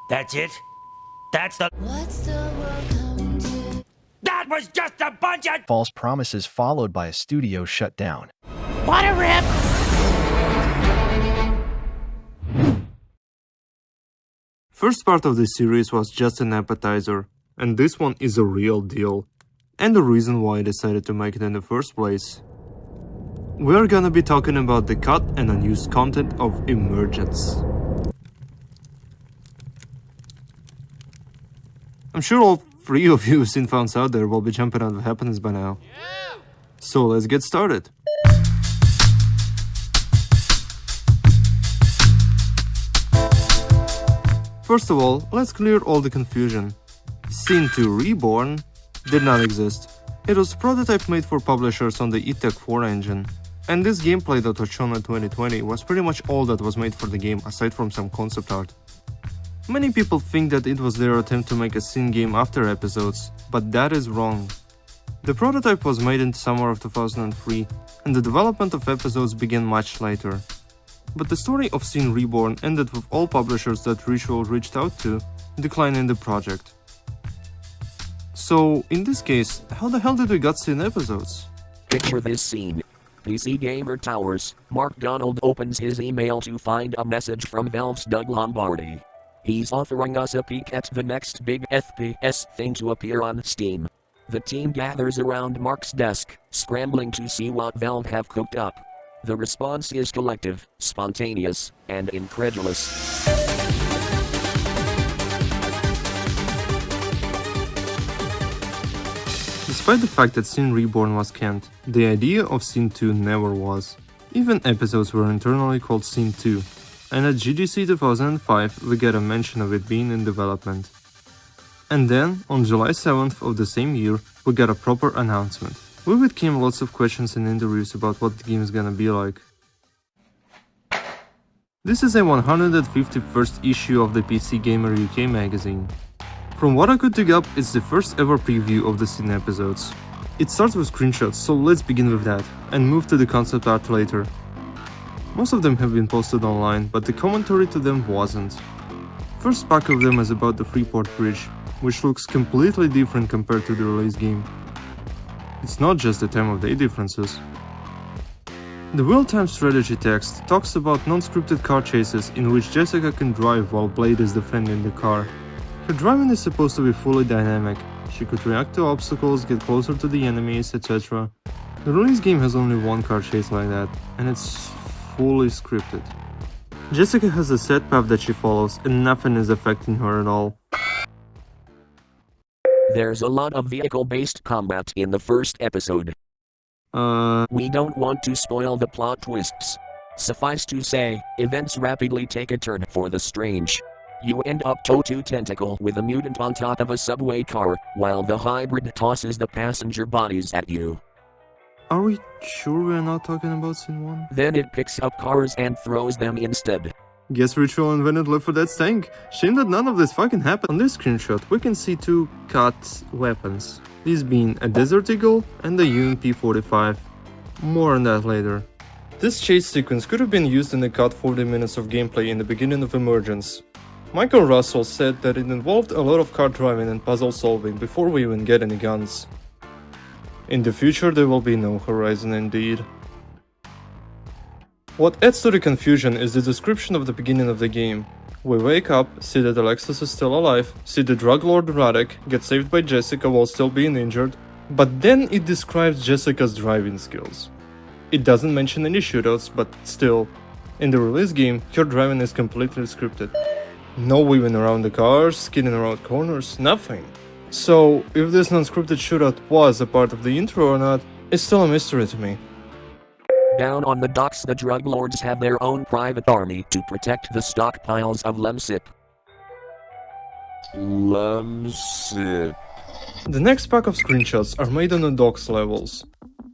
That's it? That's the... What's the world come to? That was just a bunch of... False promises followed by a studio shutdown. What a rip! First part of this series was just an appetizer, and this one is a real deal, and the reason why I decided to make it in the first place. We're gonna be talking about the cut and unused content of Emergence. I'm sure all three of you since fans out there will be jumping out of happiness by now. So let's get started. First of all, let's clear all the confusion. Sin 2 Reborn did not exist. It was a prototype made for publishers on the eTech 4 engine, and this gameplay that was shown in 2020 was pretty much all that was made for the game aside from some concept art. Many people think that it was their attempt to make a Sin game after episodes, but that is wrong. The prototype was made in summer of 2003, and the development of episodes began much later. But the story of Sin Reborn ended with all publishers that Ritual reached out to declining the project. So, in this case, how the hell did we got Sin episodes? Picture this scene. PC Gamer Towers, Mark Donald opens his email to find a message from Valve's Doug Lombardi. He's offering us a peek at the next big FPS thing to appear on Steam. The team gathers around Mark's desk, scrambling to see what Valve have cooked up. The response is collective, spontaneous, and incredulous. Despite the fact that Sin Reborn was canned, the idea of Sin 2 never was. Even episodes were internally called Sin 2, and at GDC 2005 we get a mention of it being in development. And then, on July 7th of the same year, we got a proper announcement. With it came lots of questions and interviews about what the game is gonna be like. This is a 151st issue of the PC Gamer UK magazine. From what I could dig up, it's the first ever preview of the Sin episodes. It starts with screenshots, so let's begin with that, and move to the concept art later. Most of them have been posted online, but the commentary to them wasn't. First pack of them is about the Freeport Bridge, which looks completely different compared to the release game. It's not just the time of day differeences. The real-time strategy text talks about non-scripted car chases in which Jessica can drive while Blade is defending the car. Her driving is supposed to be fully dynamic. She could react to obstacles, get closer to the enemies, etc. The release game has only one car chase like that, and it's fully scripted. Jessica has a set path that she follows, and nothing is affecting her at all. There's a lot of vehicle-based combat in the first episode. We don't want to spoil the plot twists. Suffice to say, events rapidly take a turn for the strange. You end up toe-to tentacle with a mutant on top of a subway car, while the hybrid tosses the passenger bodies at you. Are we sure we're not talking about Sin 1? Then it picks up cars and throws them instead. Guess Ritual invented Left 4 Dead Stank. Shame that none of this fucking happened. On this screenshot, we can see two cut weapons. These being a Desert Eagle and a UMP-45. More on that later. This chase sequence could have been used in the cut 40 minutes of gameplay in the beginning of Emergence. Michael Russell said that it involved a lot of car driving and puzzle solving before we even get any guns. In the future there will be no Horizon indeed. What adds to the confusion is the description of the beginning of the game. We wake up, see that Alexis is still alive, see the drug lord Radek get saved by Jessica while still being injured, but then it describes Jessica's driving skills. It doesn't mention any shootouts, but still, in the release game, her driving is completely scripted. No weaving around the cars, skidding around corners, nothing. So, if this non-scripted shootout was a part of the intro or not, is still a mystery to me. Down on the docks, the drug lords have their own private army to protect the stockpiles of Lemsip. Lemsip. The next pack of screenshots are made on the docks levels.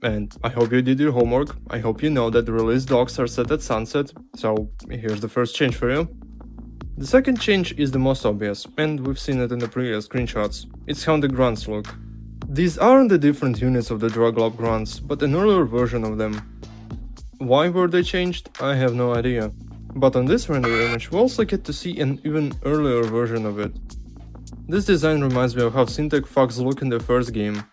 And I hope you did your homework, I hope you know that the release docks are set at sunset, so here's the first change for you. The second change is the most obvious, and we've seen it in the previous screenshots. It's how the grunts look. These aren't the different units of the drug lab grunts, but an earlier version of them. Why were they changed? I have no idea. But on this render image, we also get to see an even earlier version of it. This design reminds me of how Syntech Fox looked in the first game.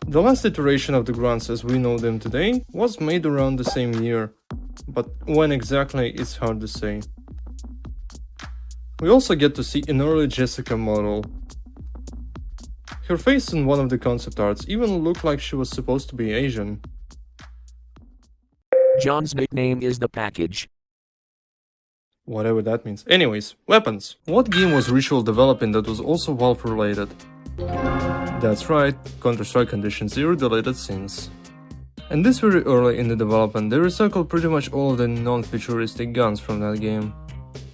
The last iteration of the grunts as we know them today was made around the same year, but when exactly it's hard to say. We also get to see an early Jessica model. Her face in one of the concept arts even looked like she was supposed to be Asian. John's nickname is the package. Whatever that means. Anyways, weapons. What game was Ritual developing that was also Valve related? That's right, Counter-Strike Condition Zero deleted scenes. And this very early in the development, they recycled pretty much all of the non-futuristic guns from that game.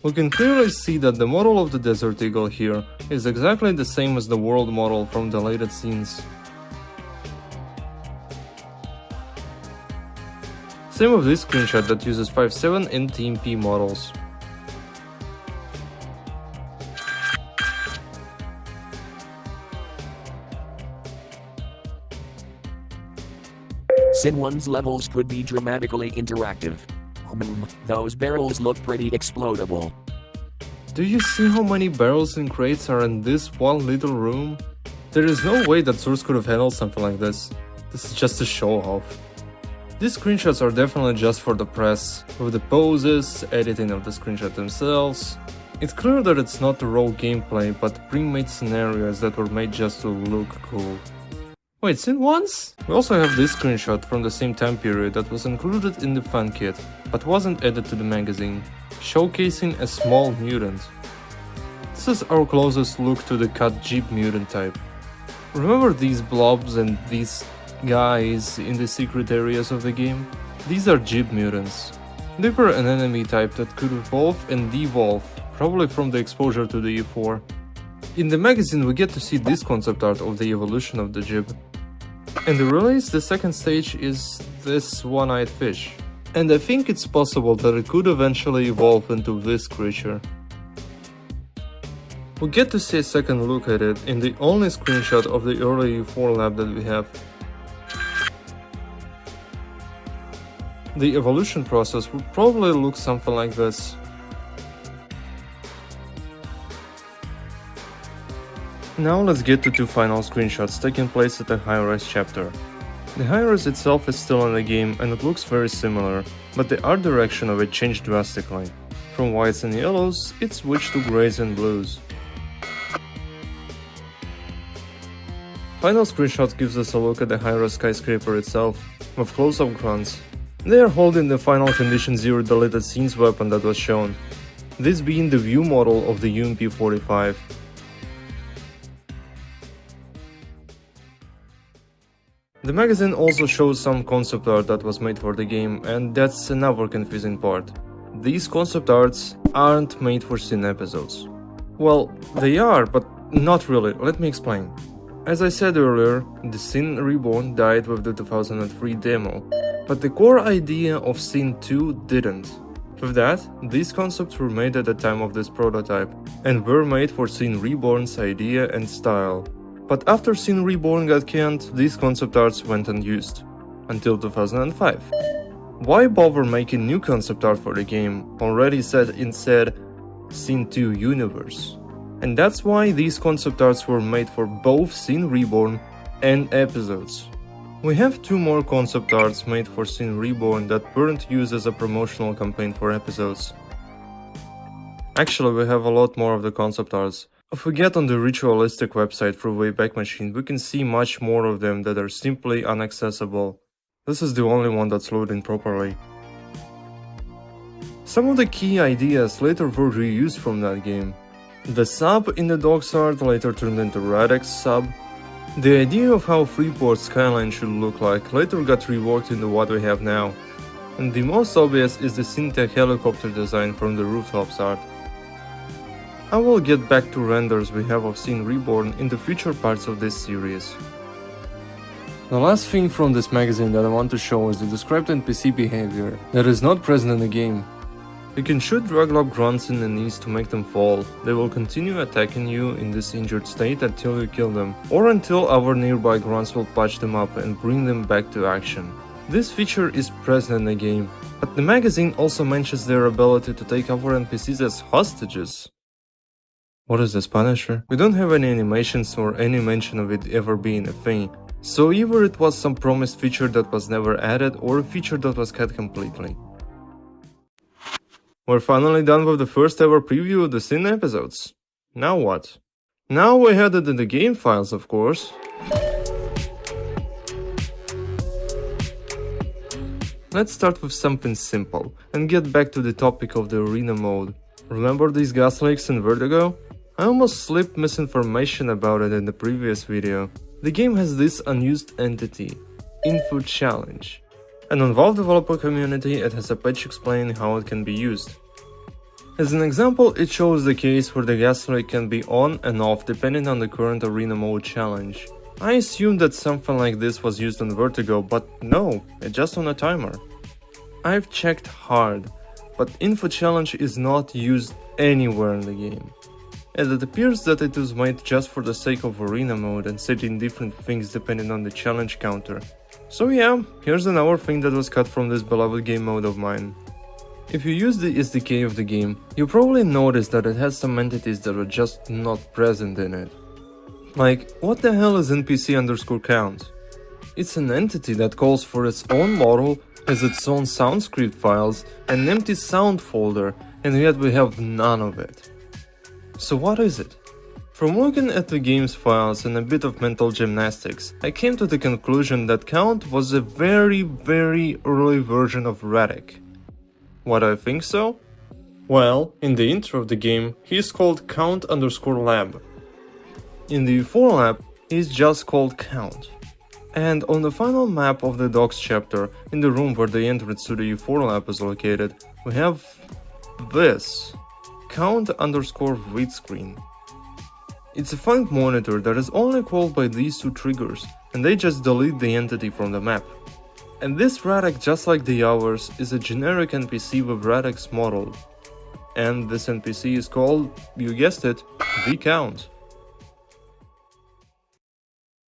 We can clearly see that the model of the Desert Eagle here is exactly the same as the world model from deleted scenes. Same with this screenshot that uses 5.7 and TMP models. Sin 1's levels could be dramatically interactive. Those barrels look pretty explodable. Do you see how many barrels and crates are in this one little room? There is no way that Source could have handled something like this. This is just a show off. These screenshots are definitely just for the press, with the poses, editing of the screenshot themselves. It's clear that it's not the raw gameplay, but pre-made scenarios that were made just to look cool. Wait, Sin 1's? We also have this screenshot from the same time period that was included in the fan kit, but wasn't added to the magazine, showcasing a small mutant. This is our closest look to the cut Jeep mutant type. Remember these blobs and these guys in the secret areas of the game? These are Jeep mutants. They were an enemy type that could evolve and devolve, probably from the exposure to the E4. In the magazine we get to see this concept art of the evolution of the Jeep. In the release, the second stage is this one-eyed fish. And I think it's possible that it could eventually evolve into this creature. We get to see a second look at it in the only screenshot of the early E4 lab that we have. The evolution process would probably look something like this. Now let's get to two final screenshots taking place at the Hi-Res chapter. The Hi-Res itself is still in the game and it looks very similar, but the art direction of it changed drastically. From whites and yellows, it switched to greys and blues. Final screenshot gives us a look at the Hi-Res skyscraper itself, with close-up grunts. They are holding the final Condition Zero deleted scenes weapon that was shown, this being the view model of the UMP-45. The magazine also shows some concept art that was made for the game, and that's another confusing part. These concept arts aren't made for Sin episodes. Well, they are, but not really. Let me explain. As I said earlier, the Sin Reborn died with the 2003 demo, but the core idea of Sin 2 didn't. With that, these concepts were made at the time of this prototype, and were made for Sin Reborn's idea and style. But after Sin Reborn got canned, these concept arts went unused, until 2005. Why bother making new concept art for the game, already set in said Sin 2 universe? And that's why these concept arts were made for both Sin Reborn and episodes. We have two more concept arts made for Sin Reborn that weren't used as a promotional campaign for episodes. Actually, we have a lot more of the concept arts. If we get on the Ritualistic website through Wayback Machine, we can see much more of them that are simply inaccessible. This is the only one that's loading properly. Some of the key ideas later were reused from that game. The sub in the Dogs art later turned into Radek's sub. The idea of how Freeport skyline should look like later got reworked into what we have now. And the most obvious is the Syntech helicopter design from the Rooftops art. I will get back to renders we have of Sin Reborn in the future parts of this series. The last thing from this magazine that I want to show is the described NPC behavior that is not present in the game. You can shoot Draglock grunts in the knees to make them fall. They will continue attacking you in this injured state until you kill them, or until our nearby grunts will patch them up and bring them back to action. This feature is present in the game, but the magazine also mentions their ability to take over NPCs as hostages. What is this, Punisher? We don't have any animations or any mention of it ever being a thing, so either it was some promised feature that was never added or a feature that was cut completely. We're finally done with the first ever preview of the Sin episodes. Now what? Now we're headed in the game files, of course. Let's start with something simple and get back to the topic of the arena mode. Remember these gas leaks in Vertigo? I almost slipped misinformation about it in the previous video. The game has this unused entity, Info Challenge. And on Valve developer community it has a patch explaining how it can be used. As an example, it shows the case where the gas leak can be on and off depending on the current arena mode challenge. I assumed that something like this was used on Vertigo, but no, it's just on a timer. I've checked hard, but Info Challenge is not used anywhere in the game. And it appears that it was made just for the sake of arena mode and setting different things depending on the challenge counter. So yeah, here's another thing that was cut from this beloved game mode of mine. If you use the SDK of the game, you probably notice that it has some entities that are just not present in it. Like, what the hell is NPC_count? It's an entity that calls for its own model, has its own sound script files, and an empty sound folder, and yet we have none of it. So what is it? From looking at the game's files and a bit of mental gymnastics, I came to the conclusion that Count was a very early version of Radic. Why do I think so? Well, in the intro of the game, he is called Count_Lab. In the U4 lab, he is just called Count. And on the final map of the Docs chapter, in the room where the entrance to the U4 lab is located, we have this, Count_read screen. It's a func monitor that is only called by these two triggers, and they just delete the entity from the map. And this Radic, just like the others, is a generic NPC with Radic's model. And this NPC is called, you guessed it, the Count.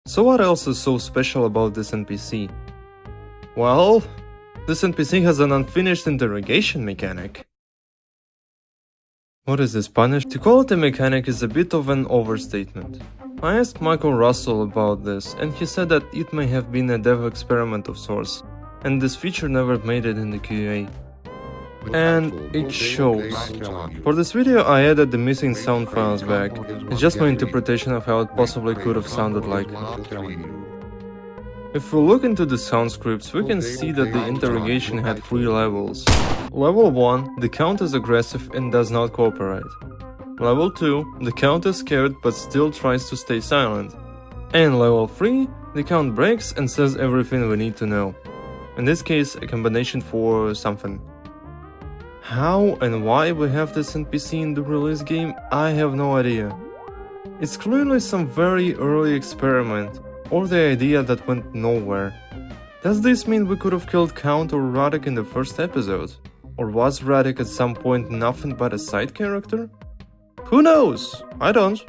So what else is so special about this NPC? Well, this NPC has an unfinished interrogation mechanic. What is this, Punish? To call it a mechanic is a bit of an overstatement. I asked Michael Russell about this, and he said that it may have been a dev experiment of sorts, and this feature never made it in the QA. And it shows. For this video I added the missing sound files back. It's just my interpretation of how it possibly could have sounded like. If we look into the sound scripts, we can see that the interrogation had 3 levels. Level 1, the Count is aggressive and does not cooperate. Level 2, the Count is scared but still tries to stay silent. And level 3, the Count breaks and says everything we need to know. In this case, a combination for something. How and why we have this NPC in the release game, I have no idea. It's clearly some very early experiment, or the idea that went nowhere. Does this mean we could have killed Count or Radic in the first episode? Or was Radic at some point nothing but a side character? Who knows? I don't.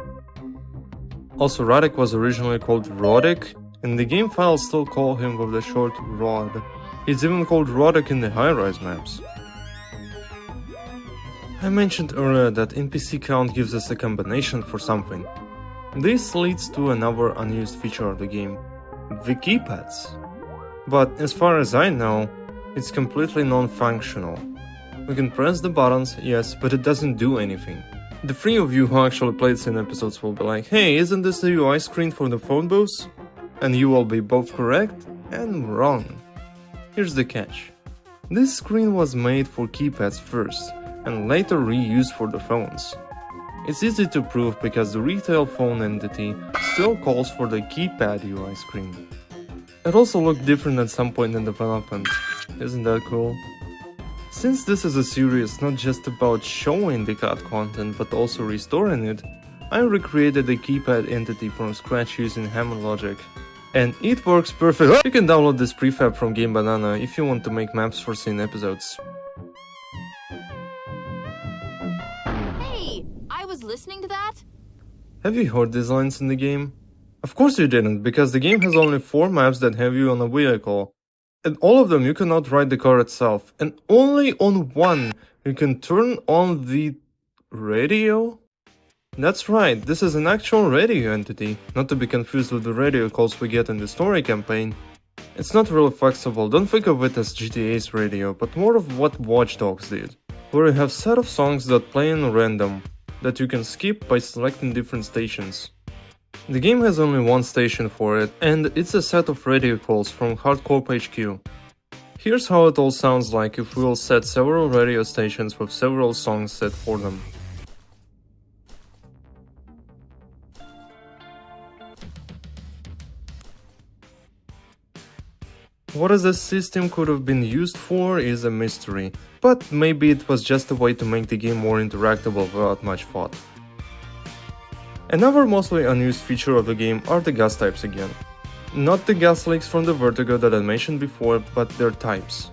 Also, Radic was originally called Rodic, and the game files still call him with the short Rod. It's even called Rodic in the high-rise maps. I mentioned earlier that NPC count gives us a combination for something. This leads to another unused feature of the game, the keypads. But as far as I know, it's completely non-functional. We can press the buttons, yes, but it doesn't do anything. The 3 of you who actually played Sin episodes will be like, hey, isn't this the UI screen for the phone booths? And you will be both correct and wrong. Here's the catch. This screen was made for keypads first, and later reused for the phones. It's easy to prove because the retail phone entity still calls for the keypad UI screen. It also looked different at some point in development. Isn't that cool? Since this is a series not just about showing the cut content but also restoring it, I recreated the keypad entity from scratch using Hammond logic. And it works perfectly. You can download this prefab from Game Banana if you want to make maps for Sin episodes. Hey, I was listening to that. Have you heard these lines in the game? Of course you didn't, because the game has only 4 maps that have you on a vehicle. And all of them you cannot ride the car itself, and only on one you can turn on the radio? That's right, this is an actual radio entity, not to be confused with the radio calls we get in the story campaign. It's not really flexible, don't think of it as GTA's radio, but more of what Watch Dogs did, where you have set of songs that play in random, that you can skip by selecting different stations. The game has only one station for it, and it's a set of radio calls from Hardcorp HQ. Here's how it all sounds like if we'll set several radio stations with several songs set for them. What this system could have been used for is a mystery, but maybe it was just a way to make the game more interactable without much thought. Another mostly unused feature of the game are the gas types again. Not the gas leaks from the Vertigo that I mentioned before, but their types.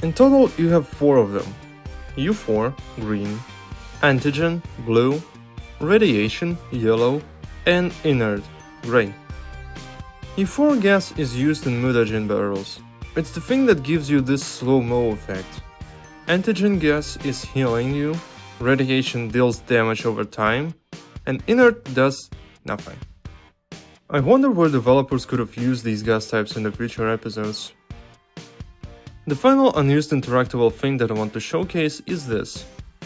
In total you have 4 of them. U4, green, antigen, blue, radiation, yellow, and inert, grey. E4 gas is used in mutagen barrels. It's the thing that gives you this slow-mo effect. Antigen gas is healing you, radiation deals damage over time, and inert does nothing. I wonder where developers could have used these gas types in the future episodes. The final unused interactable thing that I want to showcase is this.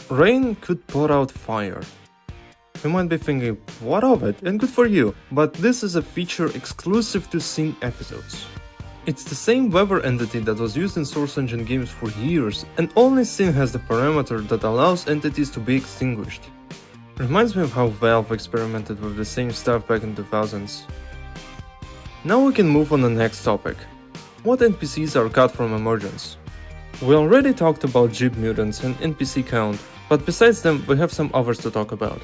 Rain could put out fire. You might be thinking, what of it? And good for you, but this is a feature exclusive to Scene episodes. It's the same weather entity that was used in Source Engine games for years, and only Scene has the parameter that allows entities to be extinguished. Reminds me of how Valve experimented with the same stuff back in the 2000s. Now we can move on to the next topic. What NPCs are cut from Emergence? We already talked about Jeep mutants and NPC count, but besides them we have some others to talk about.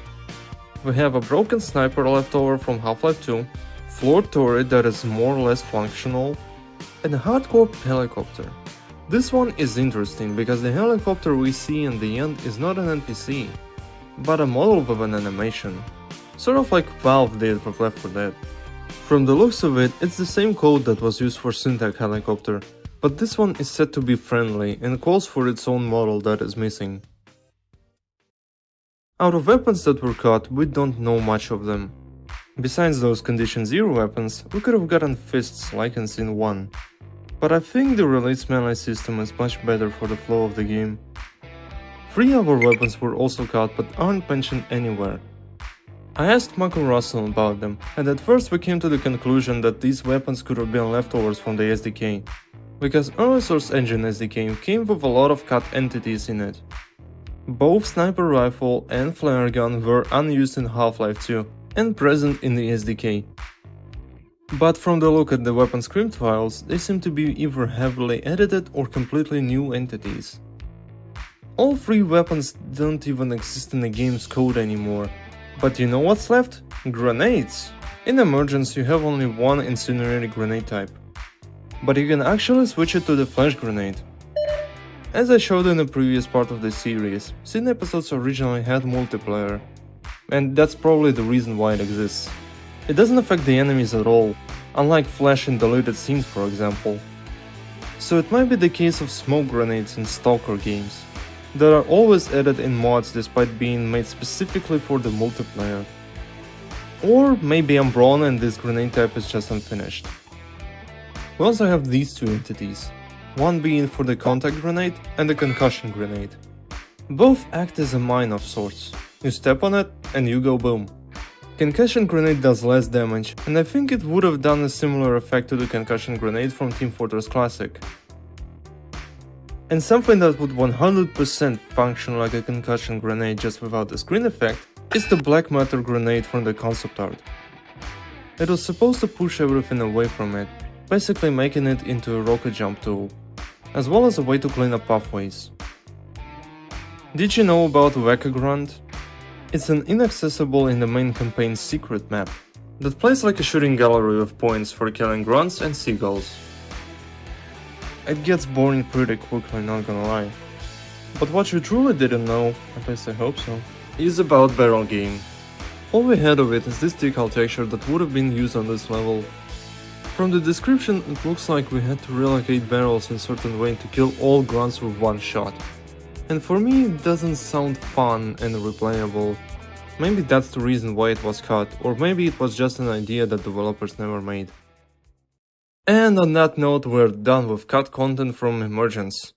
We have a broken sniper left over from Half-Life 2, floor turret that is more or less functional, and a Hardcorp helicopter. This one is interesting because the helicopter we see in the end is not an NPC, but a model with an animation, sort of like Valve did with Left 4 Dead. From the looks of it, it's the same code that was used for Syntac helicopter, but this one is said to be friendly and calls for its own model that is missing. Out of weapons that were cut, we don't know much of them. Besides those Condition 0 weapons, we could have gotten fists like in Scene 1. But I think the release melee system is much better for the flow of the game. 3 other weapons were also cut but aren't mentioned anywhere. I asked Mako Russell about them, and at first we came to the conclusion that these weapons could have been leftovers from the SDK, because early Source Engine SDK came with a lot of cut entities in it. Both Sniper Rifle and Flare Gun were unused in Half-Life 2 and present in the SDK. But from the look at the weapon script files, they seem to be either heavily edited or completely new entities. All 3 weapons don't even exist in the game's code anymore. But you know what's left? Grenades! In Emergence you have only one incendiary grenade type. But you can actually switch it to the flash grenade. As I showed in the previous part of the series, Scene episodes originally had multiplayer, and that's probably the reason why it exists. It doesn't affect the enemies at all, unlike flash in deleted scenes for example. So it might be the case of smoke grenades in Stalker games, that are always added in mods despite being made specifically for the multiplayer. Or maybe I'm wrong and this grenade type is just unfinished. We also have these 2 entities, one being for the contact grenade and the concussion grenade. Both act as a mine of sorts. You step on it and you go boom. Concussion grenade does less damage, and I think it would have done a similar effect to the concussion grenade from Team Fortress Classic. And something that would 100% function like a concussion grenade just without the screen effect is the Black Matter grenade from the concept art. It was supposed to push everything away from it, basically making it into a rocket jump tool, as well as a way to clean up pathways. Did you know about Weka Grunt? It's an inaccessible in the main campaign's secret map, that plays like a shooting gallery with points for killing grunts and seagulls. It gets boring pretty quickly, not gonna lie. But what you truly didn't know, at least I hope so, is about Barrel Game. All we had of it is this decal texture that would have been used on this level. From the description, it looks like we had to relocate barrels in certain way to kill all grunts with one shot. And for me, it doesn't sound fun and replayable. Maybe that's the reason why it was cut, or maybe it was just an idea that developers never made. And on that note, we're done with cut content from Emergence.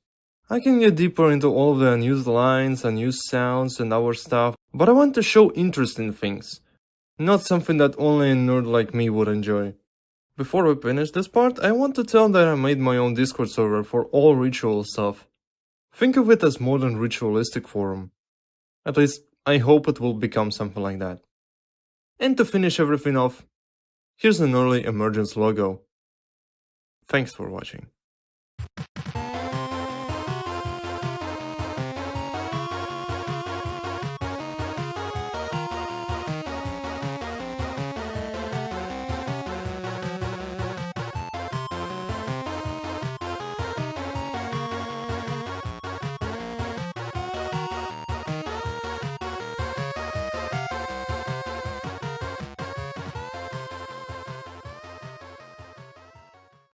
I can get deeper into all of the unused lines, unused sounds and our stuff, but I want to show interesting things. Not something that only a nerd like me would enjoy. Before we finish this part, I want to tell that I made my own Discord server for all ritual stuff. Think of it as modern ritualistic forum. At least, I hope it will become something like that. And to finish everything off, here's an early Emergence logo. Thanks for watching.